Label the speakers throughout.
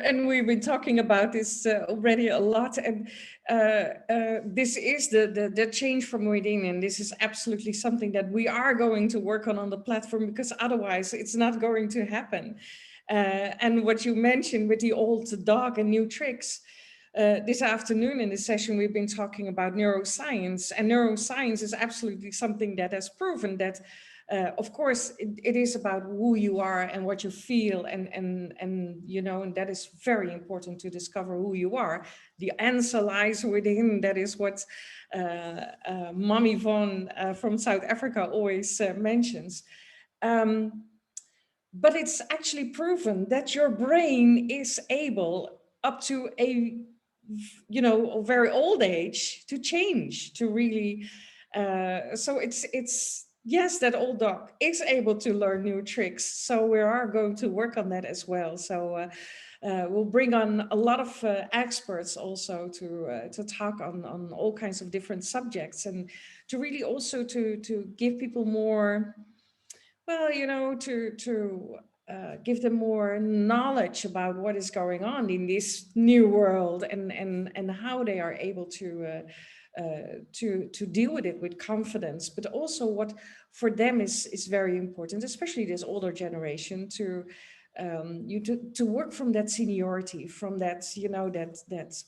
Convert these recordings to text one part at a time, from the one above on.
Speaker 1: and we've been talking about this already a lot. And this is the change from within. And this is absolutely something that we are going to work on the platform, because otherwise it's not going to happen. And what you mentioned with the old dog and new tricks, this afternoon in the session, we've been talking about neuroscience, and neuroscience is absolutely something that has proven that, of course, it is about who you are and what you feel, and you know, and that is very important to discover who you are. The answer lies within. That is what Mommy Von from South Africa always mentions. But it's actually proven that your brain is able, up to a, you know, a very old age, to change, to really so it's yes, that old dog is able to learn new tricks, so we are going to work on that as well. So we'll bring on a lot of experts also to talk on all kinds of different subjects, and to really also to give people more, well, you know, to give them more knowledge about what is going on in this new world, and how they are able to deal with it with confidence, but also what for them is very important, especially this older generation, to to work from that seniority, from that, you know, that's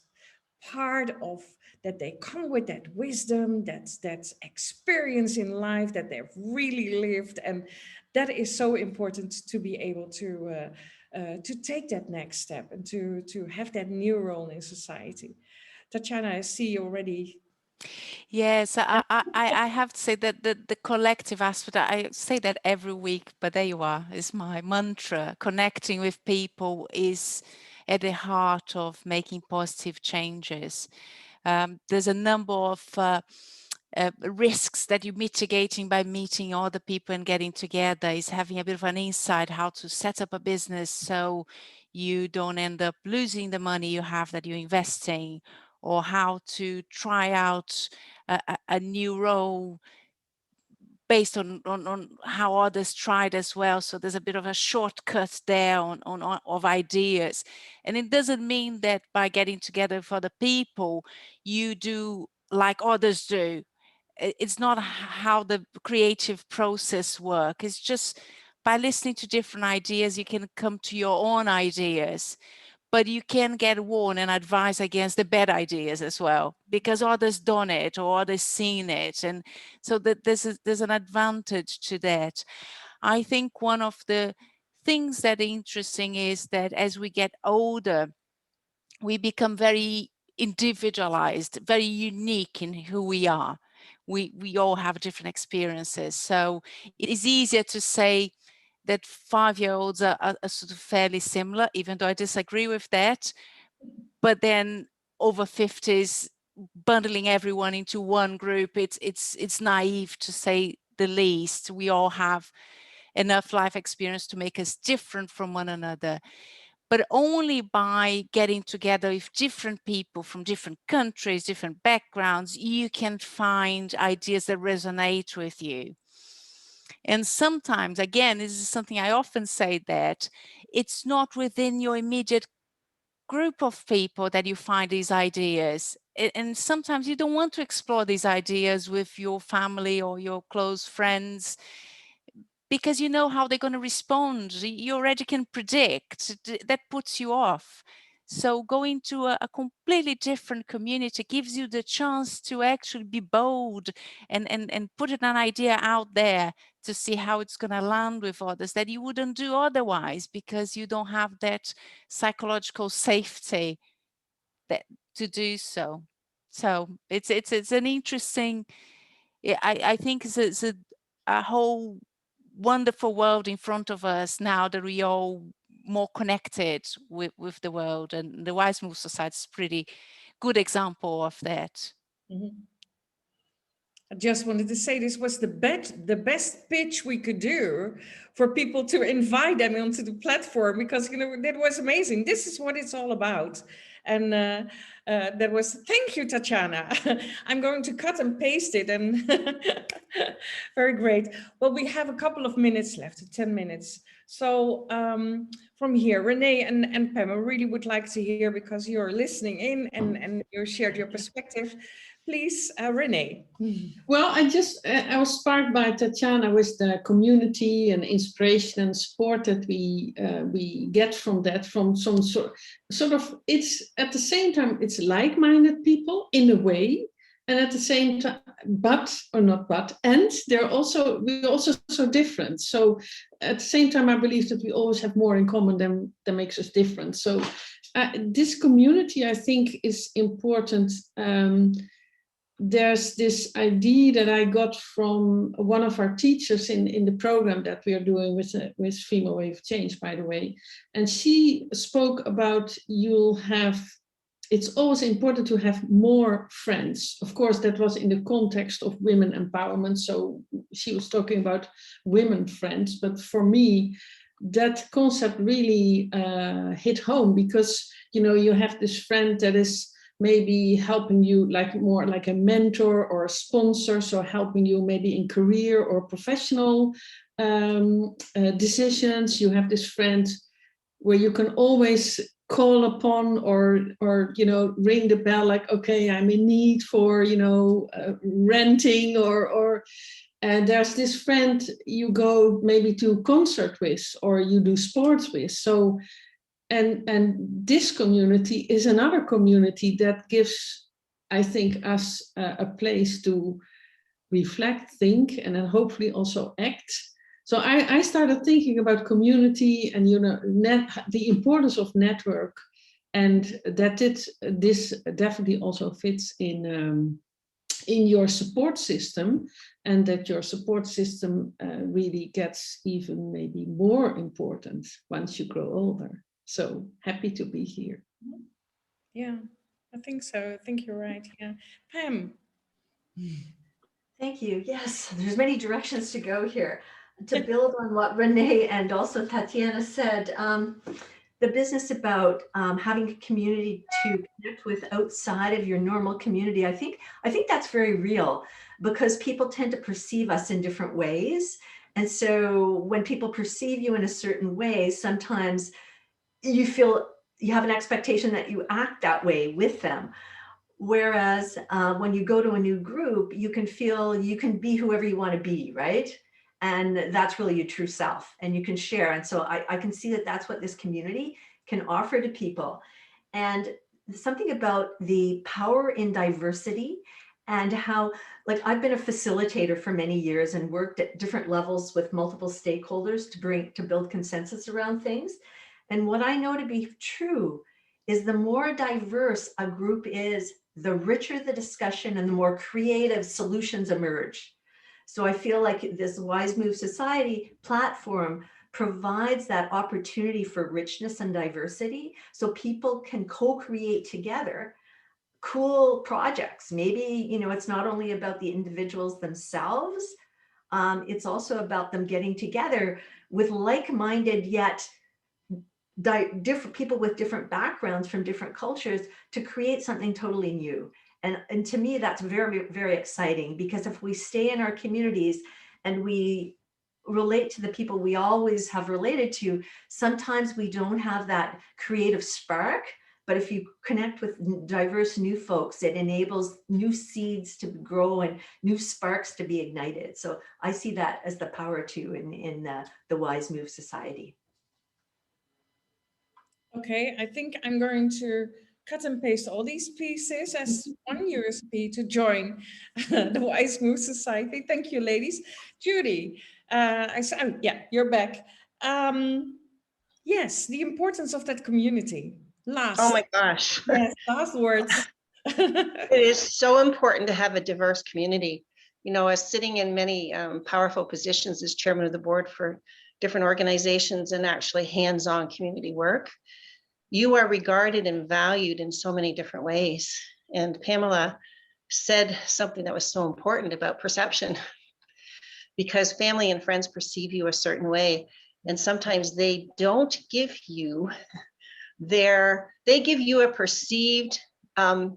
Speaker 1: part of, that they come with that wisdom, that's experience in life that they've really lived, and that is so important to be able to take that next step, and to have that new role in society. Tatiana, I see you already.
Speaker 2: Yes, I have to say that the collective aspect, I say that every week, but there you are, is my mantra. Connecting with people is at the heart of making positive changes. There's a number of risks that you're mitigating by meeting other people and getting together, is having a bit of an insight how to set up a business so you don't end up losing the money you have that you're investing, or how to try out a new role based on how others tried as well. So there's a bit of a shortcut there of ideas. And it doesn't mean that by getting together with other people, you do like others do. It's not how the creative process works. It's just by listening to different ideas, you can come to your own ideas. But you can get warned and advise against the bad ideas as well, because others done it or others seen it. And so that there's an advantage to that. I think one of the things that are interesting is that as we get older, we become very individualized, very unique in who we are. We all have different experiences. So it is easier to say that 5-year-olds are sort of fairly similar, even though I disagree with that. But then over 50s, bundling everyone into one group, it's naive to say the least. We all have enough life experience to make us different from one another. But only by getting together with different people from different countries, different backgrounds, you can find ideas that resonate with you. And sometimes, again, this is something I often say, that it's not within your immediate group of people that you find these ideas. And sometimes you don't want to explore these ideas with your family or your close friends, because you know how they're going to respond. You already can predict. That puts you off. So going to a completely different community gives you the chance to actually be bold and put an idea out there to see how it's going to land with others that you wouldn't do otherwise, because you don't have that psychological safety that to do so. So it's an interesting. I think it's a whole wonderful world in front of us now that we all more connected with the world, and the WIZE MOVE Society is a pretty good example of that.
Speaker 1: Mhm. I just wanted to say this was the best pitch we could do for people to invite them onto the platform, because, you know, that was amazing. This is what it's all about. And that was, thank you, Tatiana. I'm going to cut and paste it, and very great. Well, we have a couple of minutes left, 10 minutes. So from here, Renee and Pam, I really would like to hear, because you're listening in and you shared your perspective. Please, Renee.
Speaker 3: Well, I was sparked by Tatiana with the community and inspiration and support that we get from that, from some sort of, it's at the same time, it's like-minded people in a way, and at the same time, and we're also so different. So at the same time, I believe that we always have more in common than makes us different. So this community, I think, is important. There's this idea that I got from one of our teachers in the program that we are doing with Female Wave of Change, by the way. And she spoke about it's always important to have more friends. Of course, that was in the context of women empowerment. So she was talking about women friends. But for me, that concept really hit home, because, you have this friend that is maybe helping you more like a mentor or a sponsor, so helping you maybe in career or professional decisions. You have this friend where you can always call upon or ring the bell, like, okay, I'm in need for renting, or and there's this friend you go maybe to concert with or you do sports with. So and this community is another community that gives, I think, us a place to reflect, think, and then hopefully also act. So I started thinking about community and the importance of network, and that this definitely also fits in your support system, and that your support system really gets even maybe more important once you grow older. So happy to be here.
Speaker 1: Yeah, I think so. I think you're right. Yeah. Pam.
Speaker 4: Thank you. Yes, there's many directions to go here. To build on what Renee and also Tatiana said, the business about having a community to connect with outside of your normal community, I think that's very real, because people tend to perceive us in different ways. And so when people perceive you in a certain way, sometimes you feel you have an expectation that you act that way with them. Whereas when you go to a new group, you can feel you can be whoever you want to be, right? And that's really your true self, and you can share. And so I can see that that's what this community can offer to people. And something about the power in diversity, and how, like, I've been a facilitator for many years and worked at different levels with multiple stakeholders to build consensus around things. And what I know to be true is the more diverse a group is, the richer the discussion and the more creative solutions emerge. So I feel like this WIZE MOVE Society platform provides that opportunity for richness and diversity, so people can co-create together cool projects. Maybe, it's not only about the individuals themselves, it's also about them getting together with like-minded yet different people with different backgrounds from different cultures to create something totally new. And to me, that's very, very exciting, because if we stay in our communities and we relate to the people we always have related to, sometimes we don't have that creative spark. But if you connect with diverse new folks, it enables new seeds to grow and new sparks to be ignited. So I see that as the power too in the WIZE MOVE Society.
Speaker 1: Okay, I think I'm going to cut and paste all these pieces as one USP to join the WIZE MOVE Society. Thank you, ladies. Judy, yeah, you're back. Yes, the importance of that community.
Speaker 5: Oh my gosh.
Speaker 1: Yes, last words.
Speaker 5: It is so important to have a diverse community. As sitting in many powerful positions as chairman of the board for different organizations and actually hands-on community work, you are regarded and valued in so many different ways. And Pamela said something that was so important about perception, because family and friends perceive you a certain way, and sometimes they don't give you they give you a perceived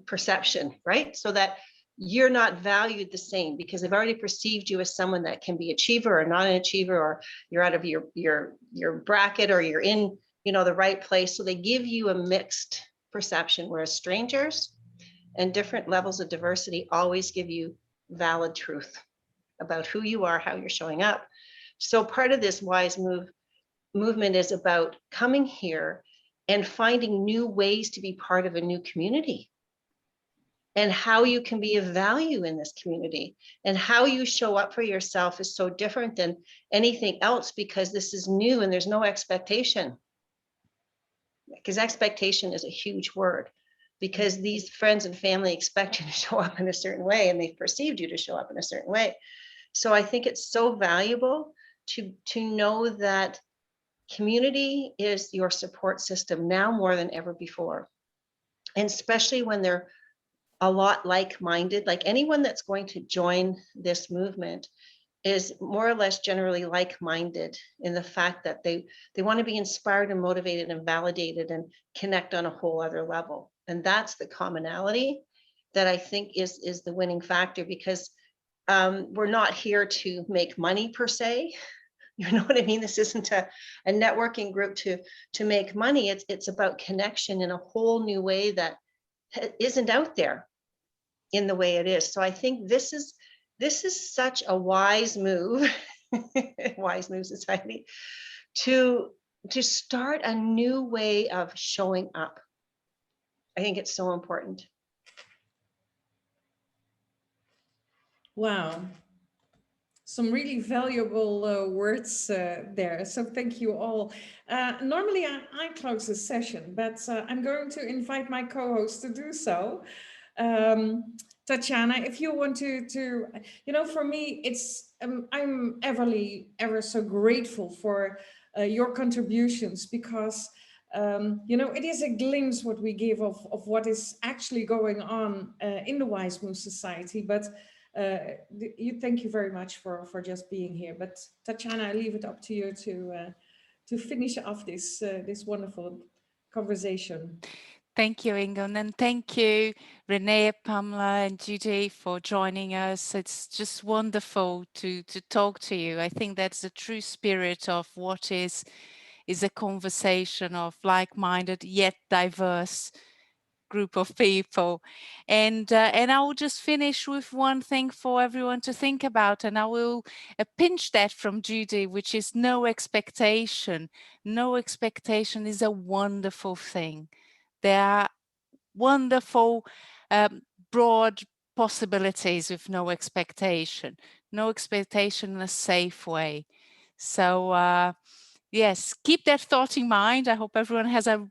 Speaker 5: perception, right? So that you're not valued the same because they've already perceived you as someone that can be achiever or not an achiever, or you're out of your bracket, or you're in, the right place. So they give you a mixed perception, whereas strangers and different levels of diversity always give you valid truth about who you are, how you're showing up. So part of this WIZE movement is about coming here and finding new ways to be part of a new community, and how you can be of value in this community, and how you show up for yourself is so different than anything else, because this is new and there's no expectation. Because expectation is a huge word, because these friends and family expect you to show up in a certain way, and they've perceived you to show up in a certain way. So I think it's so valuable to know that community is your support system now more than ever before. And especially when they're a lot like-minded, like anyone that's going to join this movement is more or less generally like-minded in the fact that they want to be inspired and motivated and validated and connect on a whole other level. And that's the commonality that I think is the winning factor, because we're not here to make money per se. You know what I mean? This isn't a networking group to make money. It's about connection in a whole new way that isn't out there in the way it is. So I think this is such a wise move, WIZE Move Society, to start a new way of showing up. I think it's so important.
Speaker 1: Wow. Some really valuable words there. So thank you all. Normally I close the session, but I'm going to invite my co-host to do so. Tatiana, if you want to, for me, it's I'm ever so grateful for your contributions, because it is a glimpse what we give of what is actually going on in the WIZE Move Society. But thank you very much for just being here. But Tatiana, I leave it up to you to finish off this wonderful conversation.
Speaker 2: Thank you, Ingun, and thank you, Renee, Pamela, and Judy for joining us. It's just wonderful to talk to you. I think that's the true spirit of what is a conversation of like-minded yet diverse group of people. And I will just finish with one thing for everyone to think about, and I will pinch that from Judy, which is no expectation. No expectation is a wonderful thing. There are wonderful, broad possibilities with no expectation in a safe way. So yes, keep that thought in mind. I hope everyone has a